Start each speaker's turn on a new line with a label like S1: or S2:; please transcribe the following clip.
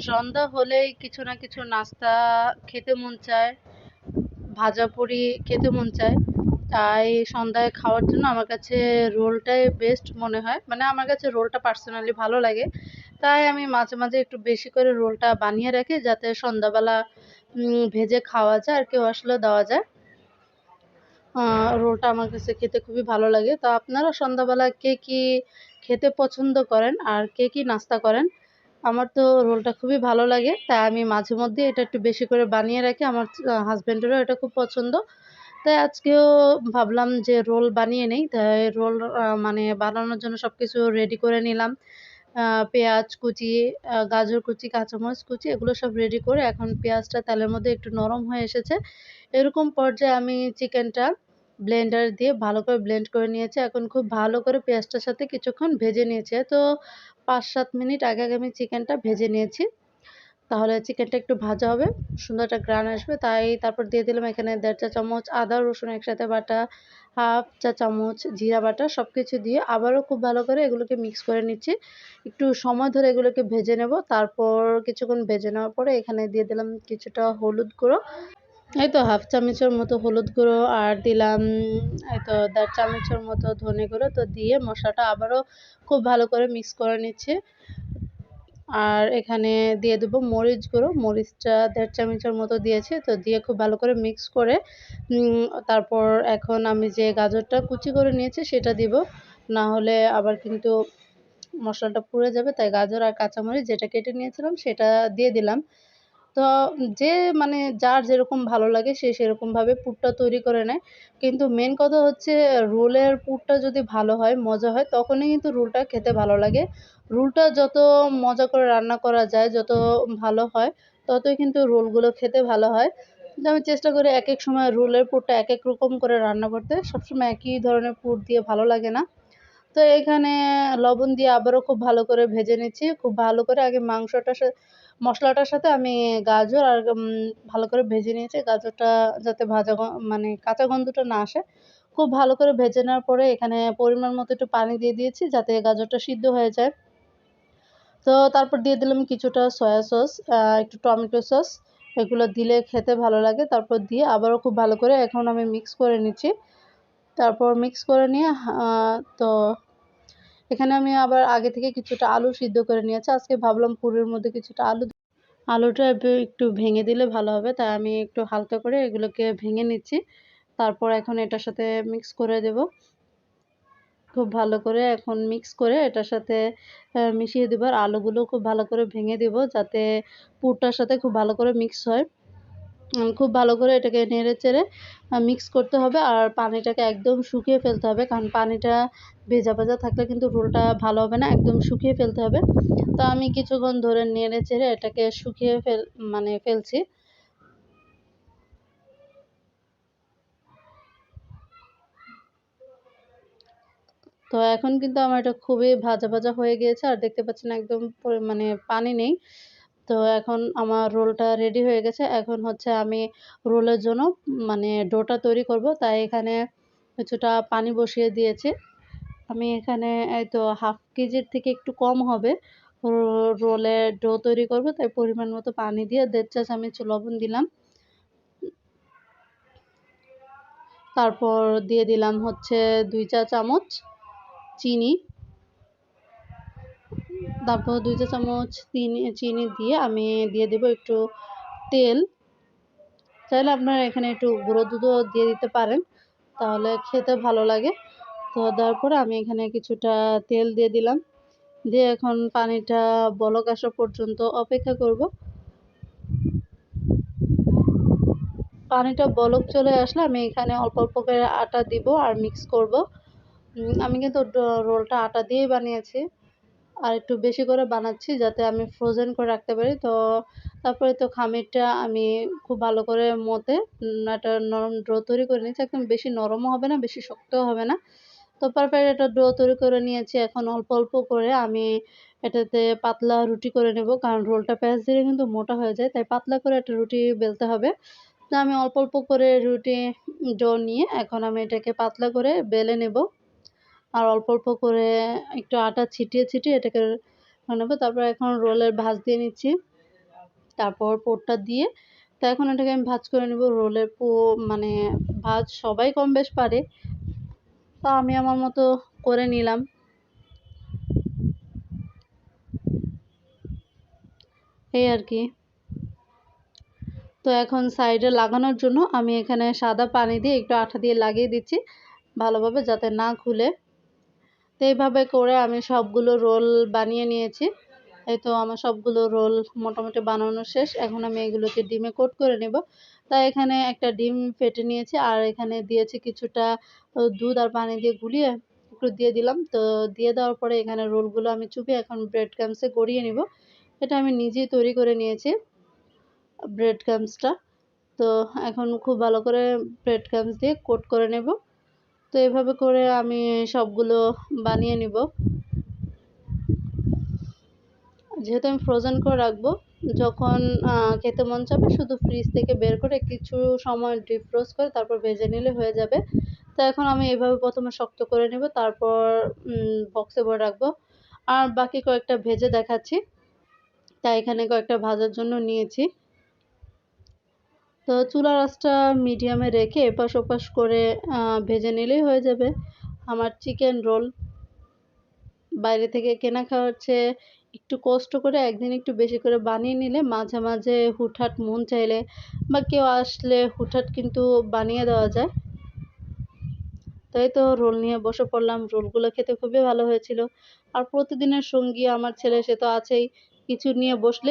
S1: সন্ধ্যা হলেই কিছু না কিছু নাস্তা খেতে মন চায়, ভাজা পুরি খেতে মন চায়। তাই সন্ধ্যায় খাওয়ার জন্য আমার কাছে রোলটাই বেস্ট মনে হয়। মানে আমার কাছে রোলটা পার্সোনালি ভালো লাগে। তাই আমি মাঝে, মাঝে একটু বেশি করে রোলটা বানিয়ে রাখি যাতে সন্ধ্যাবেলা ভেজে খাওয়া যায় আর কেউ আসলেও দেওয়া যায়। রোলটা আমার কাছে খেতে খুবই ভালো লাগে। তো আপনারা সন্ধ্যাবেলা কে কি খেতে পছন্দ করেন আর কে কি নাস্তা করেন? আমার তো রোলটা খুবই ভালো লাগে। তাই আমি মাঝে মধ্যে এটা একটু বেশি করে বানিয়ে রাখি। আমার হাসব্যান্ডেরও এটা খুব পছন্দ। তাই আজকেও ভাবলাম যে রোল বানিয়ে নেই। তাই রোল মানে বানানোর জন্য সবকিছু রেডি করে নিলাম। আ পেঁয়াজ কুচি, গাজর কুচি, কাঁচামরিচ কুচি এগুলো সব রেডি করে এখন পেঁয়াজটা তেলের মধ্যে একটু নরম হয়ে এসেছে। এরকম পর্যায়ে আমি চিকেনটা ব্লেন্ডার দিয়ে ভালো করে ব্লেন্ড করে নিয়েছি। এখন খুব ভালো করে পেঁয়াজটার সাথে কিছুক্ষণ ভেজে নিয়েছি। তো ৫-৭ মিনিট আগে, আগে আমি চিকেনটা ভেজে নিয়েছি। তাহলে চিকেনটা একটু ভাজা হবে, সুন্দর একটা ঘ্রাণ আসবে। তারপর দিয়ে দিলাম এখানে ১.৫ চা চামচ আদা রসুন একসাথে বাটা, ১/২ চা চামচ জিরা বাটা সবকিছু দিয়ে আবারও খুব ভালো করে এগুলোকে মিক্স করে নিচ্ছি। একটু সময় ধরে এগুলোকে ভেজে নেব। তারপর কিছুক্ষণ ভেজে নেওয়ার পরে এখানে দিয়ে দিলাম কিছুটা হলুদ গুঁড়ো। এই তো ১/২ চামচের মতো হলুদ গুঁড়ো আর দিলাম এই তো ১.৫ চামচের মতো ধনে গুঁড়ো। তো দিয়ে মশলাটা আবারও খুব ভালো করে মিক্স করে নিচ্ছি। আর এখানে দিয়ে দেবো মরিচ গুঁড়ো। মরিচটা ১.৫ চামচের মতো দিয়েছি। তো দিয়ে খুব ভালো করে মিক্স করে তারপর এখন আমি যে গাজরটা কুচি করে নিয়েছি সেটা দিব। না হলে আবার কিন্তু মসলাটা পুড়ে যাবে। তাই গাজর আর কাঁচামরিচ যেটা কেটে নিয়েছিলাম সেটা দিয়ে দিলাম। তো যে মানে যার যেরকম ভালো লাগে সে সেরকমভাবে পুরটা তৈরি করে নেয়। কিন্তু মেইন কথা হচ্ছে রোলের পুরটা যদি ভালো হয়, মজা হয় তখনই কিন্তু রোলটা খেতে ভালো লাগে। রোলটা যত মজা করে রান্না করা যায়, যত ভালো হয় ততই কিন্তু রোলগুলো খেতে ভালো হয়। কিন্তু আমি চেষ্টা করি একেক সময় রোলের পুরটা একেক রকম করে রান্না করতে। সবসময় একই ধরনের পুর দিয়ে ভালো লাগে না। তো এখানে লবণ দিয়ে আবারও খুব ভালো করে ভেজে নিচ্ছি। খুব ভালো করে আগে মসলাটার সাথে আমি গাজর আর ভালো করে ভেজে নিয়েছি। গাজরটা যাতে মানে কাঁচা গন্ধটা না আসে। খুব ভালো করে ভেজে নেওয়ার পরে এখানে পরিমাণ মতো একটু পানি দিয়ে দিয়েছি যাতে গাজরটা সিদ্ধ হয়ে যায়। তো তারপর দিয়ে দিলাম কিছুটা সয়া সস, একটু টমেটো সস। এগুলো দিলে খেতে ভালো লাগে। তারপর দিয়ে আবারও খুব ভালো করে এখন আমি মিক্স করে নিচ্ছি। তারপর মিক্স করে নিয়ে তো এখানে আমি আবার আগে থেকে কিছুটা আলু সিদ্ধ করে নিয়েছি। আজকে ভাবলাম পুরের মধ্যে কিছুটা আলুটা একটু ভেঙে দিলে ভালো হবে। তাই আমি একটু হালকা করে এগুলোকে ভেঙে নিচ্ছি। তারপর এখন এটার সাথে মিক্স করে দেব। খুব ভালো করে এখন মিক্স করে এটার সাথে মিশিয়ে দেব। আর আলুগুলো খুব ভালো করে ভেঙে দেব যাতে পুরটার সাথে খুব ভালো করে মিক্স হয়। খুব ভালো করে এটাকে নেড়ে-চেড়ে মিক্স করতে হবে আর পানিটাকে একদম শুকিয়ে ফেলতে হবে। কারণ পানিটা ভেজা, ভেজা থাকলে কিন্তু রোলটা ভালো হবে না। একদম শুকিয়ে ফেলতে হবে। তো আমি কিছুক্ষণ ধরে নেড়ে-চেড়ে এটাকে শুকিয়ে ফেলছি। তো এখন কিন্তু আমার এটা খুবই ভাজা, ভাজা হয়ে গিয়েছে। আর দেখতে পাচ্ছেন একদম মানে পানি নেই। তো এখন আমার রোলটা রেডি হয়ে গেছে। এখন হচ্ছে আমি রোলের জন্য মানে ডোটা তৈরি করব। তাই এখানে কিছুটা পানি বসিয়ে দিয়েছি। আমি এখানে এই তো ১/২ কেজির থেকে একটু কম হবে রোলের ডো তৈরি করব। তাই পরিমাণ মতো পানি দিয়ে ১.৫ চা চামচ লবণ দিলাম। তারপর দিয়ে দিলাম হচ্ছে ২ চা চামচ চিনি। তারপর ২ চা চামচ চিনি দিয়ে আমি দিয়ে দেব একটু তেল। চাইলে আপনারা এখানে একটু গুঁড়ো দুধও দিয়ে দিতে পারেন। তাহলে খেতে ভালো লাগে। তো দেওয়ার পরে আমি এখানে কিছুটা তেল দিয়ে দিলাম। দিয়ে এখন পানিটা বলক আসা পর্যন্ত অপেক্ষা করব। পানিটা বলক চলে আসলে আমি এখানে অল্প, অল্প করে আটা দিব আর মিক্স করব। আমি কিন্তু রোলটা আটা দিয়েই বানিয়েছি। আর একটু বেশি করে বানাচ্ছি যাতে আমি ফ্রোজেন করে রাখতে পারি। তো তারপরে তো খামিরটা আমি খুব ভালো করে মথে একটা নরম ডো তৈরি করে নিয়েছি। একদম বেশি নরমও হবে না, বেশি শক্তও হবে না। তো পারফেক্ট একটা ডো তৈরি করে নিয়েছি। এখন অল্প, অল্প করে আমি এটাতে পাতলা রুটি করে নেব। কারণ রোলটা প্যাঁচ দিলে কিন্তু মোটা হয়ে যায়। তাই পাতলা করে একটা রুটি বেলতে হবে। তো আমি অল্প, অল্প করে রুটি ডো নিয়ে এখন আমি এটাকে পাতলা করে বেলে নেব। আর অল্প, অল্প করে একটু আটা ছিটিয়ে, ছিটিয়ে এটাকে নেব। তারপর এখন রোলের ভাঁজ দিয়ে নিচ্ছি। তারপর পুরটা দিয়ে তো এখন এটাকে আমি ভাঁজ করে নেব। রোলের মানে ভাঁজ সবাই কম বেশ পারে, তো আমি আমার মতো করে নিলাম। এই আর কি। তো এখন সাইডে লাগানোর জন্য আমি এখানে সাদা পানি দিয়ে একটু আঠা দিয়ে লাগিয়ে দিচ্ছি ভালোভাবে, যাতে না খুলে। তো এইভাবে করে আমি সবগুলো রোল বানিয়ে নিয়েছি। এই তো আমার সবগুলো রোল মোটামুটি বানানো শেষ। এখন আমি এগুলোকে ডিমে কোট করে নেব। তাই এখানে একটা ডিম ফেটে নিয়েছি, আর এখানে দিয়েছি কিছুটা দুধ আর পানি দিয়ে গুলিয়ে একটু দিয়ে দিলাম। তো দিয়ে দেওয়ার পরে এখানে রোলগুলো আমি চুপিয়ে এখন ব্রেড ক্রাম্বসে গড়িয়ে নিব। এটা আমি নিজেই তৈরি করে নিয়েছি ব্রেড ক্রাম্বসটা। তো এখন খুব ভালো করে ব্রেড ক্রাম্বস দিয়ে কোট করে নেব। তো এভাবে করে আমি সবগুলো বানিয়ে নিব। যেহেতু আমি ফ্রোজেন করে রাখবো, যখন খেতে মন চাবে শুধু ফ্রিজ থেকে বের করে কিছু সময় ডিপ ফ্রোজ করে তারপর ভেজে নিলে হয়ে যাবে। তো এখন আমি এভাবে প্রথমে শক্ত করে নেব, তারপর বক্সে ভরে রাখবো। আর বাকি কয়েকটা ভেজে দেখাচ্ছি। তাই এখানে কয়েকটা ভাজার জন্য নিয়েছি। তো চুলার আঁচটা মিডিয়ামে রেখে এপাশ ওপাশ করে ভেজে নিলেই হয়ে যাবে আমার চিকেন রোল। বাইরে থেকে কেনা খাওয়ার চেয়ে একটু কষ্ট করে একদিন একটু বেশি করে বানিয়ে নিলে মাঝে মাঝে হুটহাট মন চাইলে বা কেউ আসলে হুটহাট কিন্তু বানিয়ে দেওয়া যায়। তাই তো রোল নিয়ে বসে পড়লাম। রোলগুলো খেতে খুবই ভালো হয়েছিল। আর প্রতিদিনের সঙ্গী আমার ছেলে, সে তো আছেই। কিছু নিয়ে বসলে